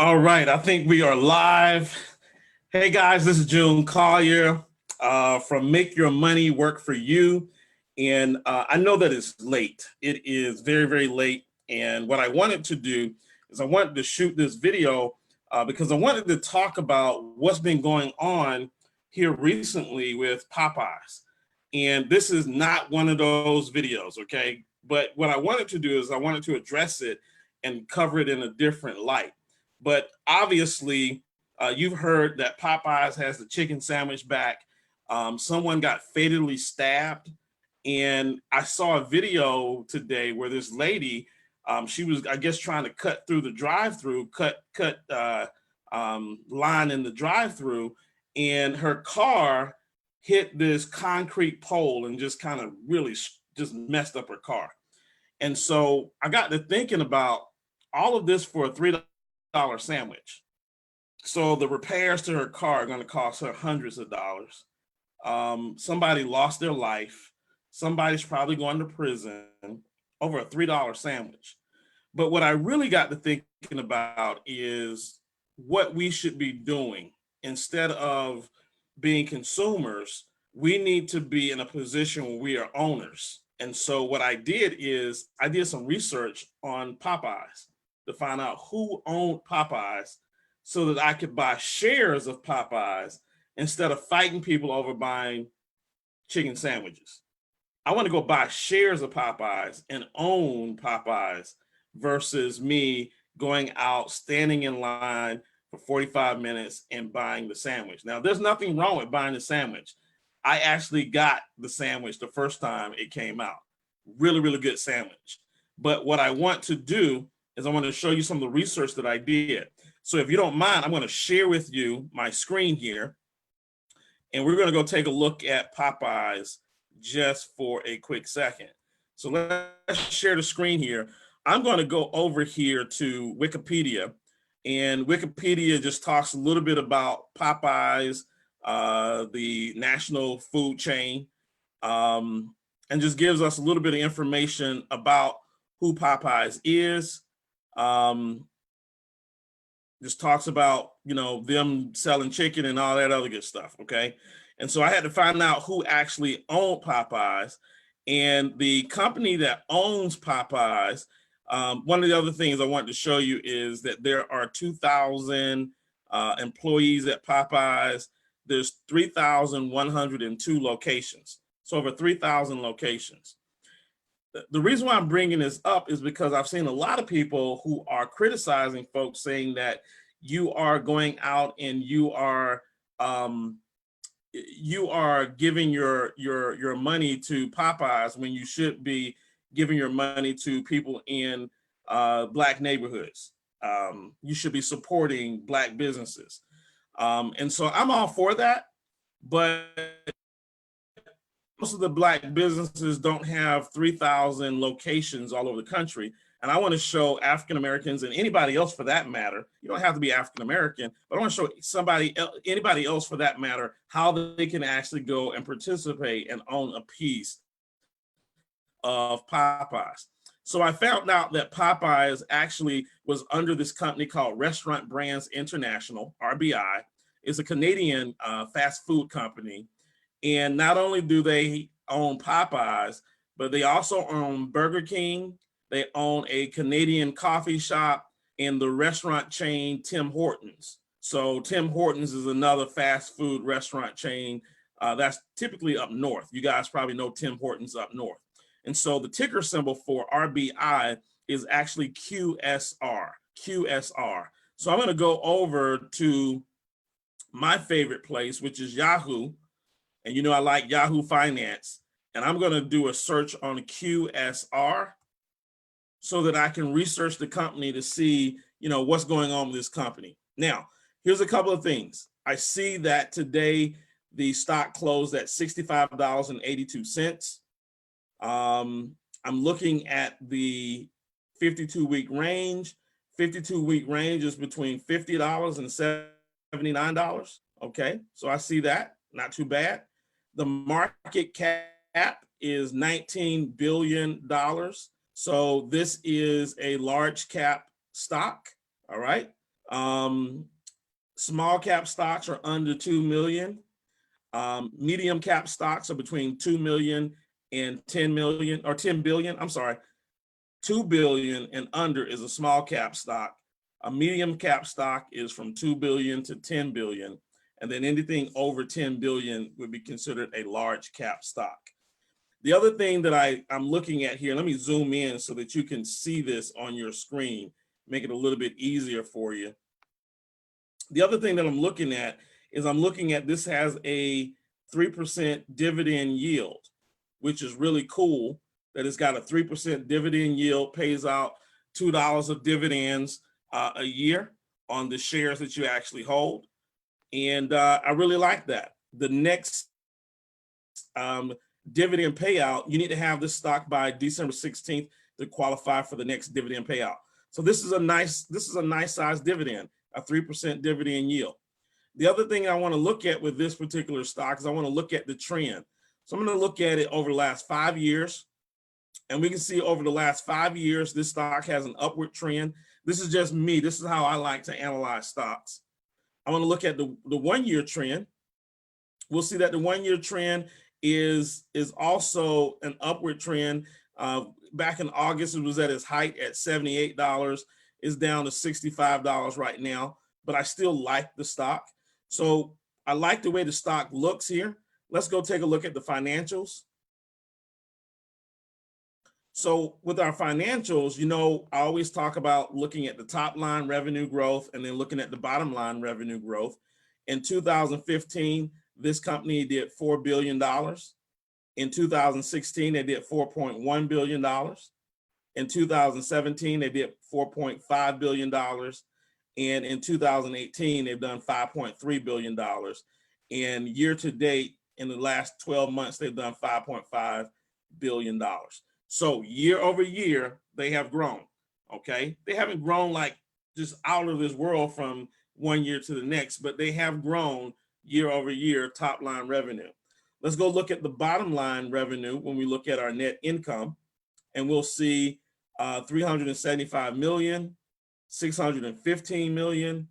All right, I think we are live. Hey guys, this is June Collier from Make Your Money Work for You. And I know that it's late. It is very, very late. And what I wanted to do is I wanted to shoot this video because I wanted to talk about what's been going on here recently with Popeyes. And this is not one of those videos, okay? But what I wanted to do is I wanted to address it and cover it in a different light. But obviously, you've heard that Popeyes has the chicken sandwich back. Someone got fatally stabbed. And I saw a video today where this lady, she was, I guess, trying to cut through the drive-through, line in the drive-through, and her car hit this concrete pole and just kind of really just messed up her car. And so I got to thinking about all of this for a $3 sandwich. So the repairs to her car are going to cost her hundreds of dollars. Somebody lost their life. Somebody's probably going to prison over a $3 sandwich. But what I really got to thinking about is what we should be doing. Instead of being consumers, we need to be in a position where we are owners. And so what I did is I did some research on Popeyes to find out who owned Popeyes so that I could buy shares of Popeyes instead of fighting people over buying chicken sandwiches. I want to go buy shares of Popeyes and own Popeyes versus me going out, standing in line for 45 minutes and buying the sandwich. Now, there's nothing wrong with buying the sandwich. I actually got the sandwich the first time it came out. Really, really good sandwich. But what I want to do is I want to show you some of the research that I did. So if you don't mind, I'm going to share with you my screen here. And we're going to go take a look at Popeyes just for a quick second. So let's share the screen here. I'm going to go over here to Wikipedia. And Wikipedia just talks a little bit about Popeyes, the national food chain, and just gives us a little bit of information about who Popeyes is. Just talks about, them selling chicken and all that other good stuff, okay? And so I had to find out who actually owned Popeyes. And the company that owns Popeyes, one of the other things I wanted to show you is that there are 2,000 employees at Popeyes. There's 3,102 locations, so over 3,000 locations. The reason why I'm bringing this up is because I've seen a lot of people who are criticizing folks saying that you are going out and you are giving your money to Popeyes when you should be giving your money to people in Black neighborhoods. You should be supporting Black businesses. And so I'm all for that, but most of the Black businesses don't have 3,000 locations all over the country. And I want to show African Americans and anybody else for that matter, you don't have to be African American, but I want to show anybody else for that matter, how they can actually go and participate and own a piece of Popeyes. So I found out that Popeyes actually was under this company called Restaurant Brands International, RBI. It's a Canadian fast food company. And not only do they own Popeyes, but they also own Burger King. They own a Canadian coffee shop and the restaurant chain Tim Hortons. So Tim Hortons is another fast food restaurant chain that's typically up north. You guys probably know Tim Hortons up north. And so the ticker symbol for RBI is actually QSR. So I'm going to go over to my favorite place, which is Yahoo. And I like Yahoo Finance. And I'm going to do a search on QSR so that I can research the company to see, what's going on with this company. Now, here's a couple of things. I see that today the stock closed at $65.82. I'm looking at the 52-week range. 52-week range is between $50 and $79. Okay, so I see that. Not too bad. The market cap is $19 billion. So this is a large cap stock. All right. Small cap stocks are under 2 million. Medium cap stocks are between 2 million and 10 million, or 10 billion. I'm sorry, 2 billion and under is a small cap stock. A medium cap stock is from 2 billion to 10 billion. And then anything over 10 billion would be considered a large cap stock. The other thing that I'm looking at here, let me zoom in so that you can see this on your screen, make it a little bit easier for you. The other thing that I'm looking at is this has a 3% dividend yield, which is really cool that it's got a 3% dividend yield, pays out $2 of dividends a year on the shares that you actually hold. And I really like that. The next dividend payout, you need to have this stock by December 16th to qualify for the next dividend payout. So this is a nice size dividend, a 3% dividend yield. The other thing I want to look at with this particular stock is I want to look at the trend. So I'm going to look at it over the last 5 years. And we can see over the last 5 years, this stock has an upward trend. This is just me. This is how I like to analyze stocks. I want to look at the 1 year trend. We'll see that the 1 year trend is also an upward trend. Back in August, it was at its height at $78. It's down to $65 right now, but I still like the stock. So I like the way the stock looks here. Let's go take a look at the financials. So with our financials, you know, I always talk about looking at the top line revenue growth and then looking at the bottom line revenue growth. In 2015, this company did $4 billion. In 2016, they did $4.1 billion. In 2017, they did $4.5 billion. And in 2018, they've done $5.3 billion. And year to date, in the last 12 months, they've done $5.5 billion. So year over year, they have grown, okay? They haven't grown like just out of this world from 1 year to the next, but they have grown year over year top line revenue. Let's go look at the bottom line revenue when we look at our net income, and we'll see 375 million, 615 million,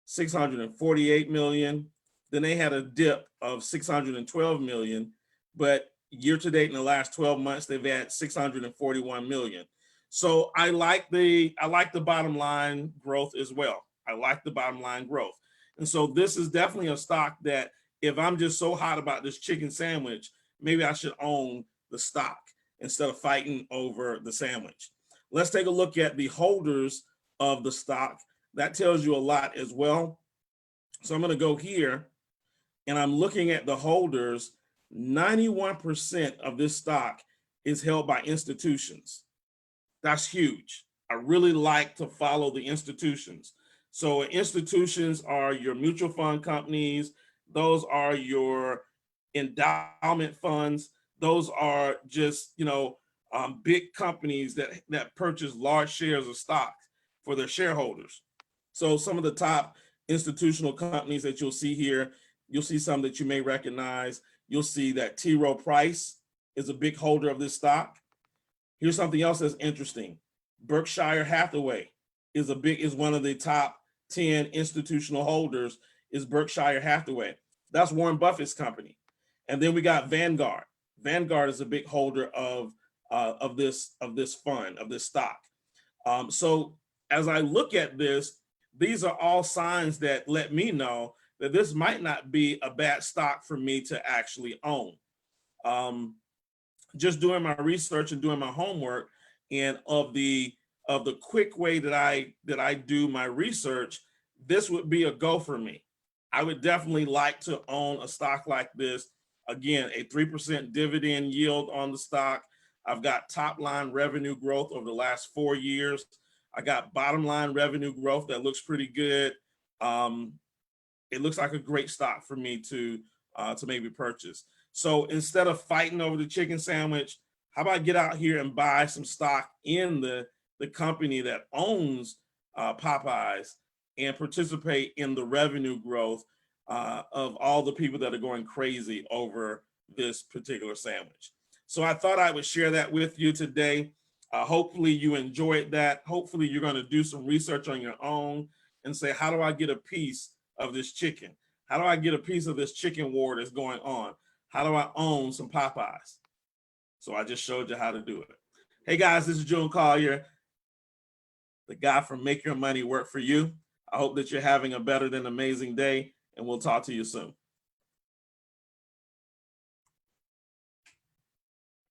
648 million. Then they had a dip of 612 million, but year to date in the last 12 months, they've had 641 million. So I like the bottom line growth as well. I like the bottom line growth. And so this is definitely a stock that if I'm just so hot about this chicken sandwich, maybe I should own the stock instead of fighting over the sandwich. Let's take a look at the holders of the stock. That tells you a lot as well. So I'm going to go here and I'm looking at the holders. 91% of this stock is held by institutions. That's huge. I really like to follow the institutions. So institutions are your mutual fund companies. Those are your endowment funds. Those are just, big companies that purchase large shares of stock for their shareholders. So some of the top institutional companies that you'll see here, you'll see some that you may recognize. You'll see that T. Rowe Price is a big holder of this stock. Here's something else that's interesting. Berkshire Hathaway is one of the top 10 institutional holders is Berkshire Hathaway. That's Warren Buffett's company. And then we got Vanguard. Vanguard is a big holder of this fund, of this stock. So as I look at this, these are all signs that let me know that this might not be a bad stock for me to actually own. Just doing my research and doing my homework, and of the quick way that I do my research, this would be a go for me. I would definitely like to own a stock like this. Again, a 3% dividend yield on the stock. I've got top line revenue growth over the last 4 years. I got bottom line revenue growth that looks pretty good. It looks like a great stock for me to maybe purchase. So instead of fighting over the chicken sandwich, how about I get out here and buy some stock in the company that owns Popeyes and participate in the revenue growth of all the people that are going crazy over this particular sandwich. So I thought I would share that with you today. Hopefully you enjoyed that. Hopefully you're going to do some research on your own and say, how do I get a piece of this chicken? How do I get a piece of this chicken war that's going on? How do I own some Popeyes? So I just showed you how to do it. Hey guys, this is June Collier, the guy from Make Your Money Work For You. I hope that you're having a better than amazing day, and we'll talk to you soon.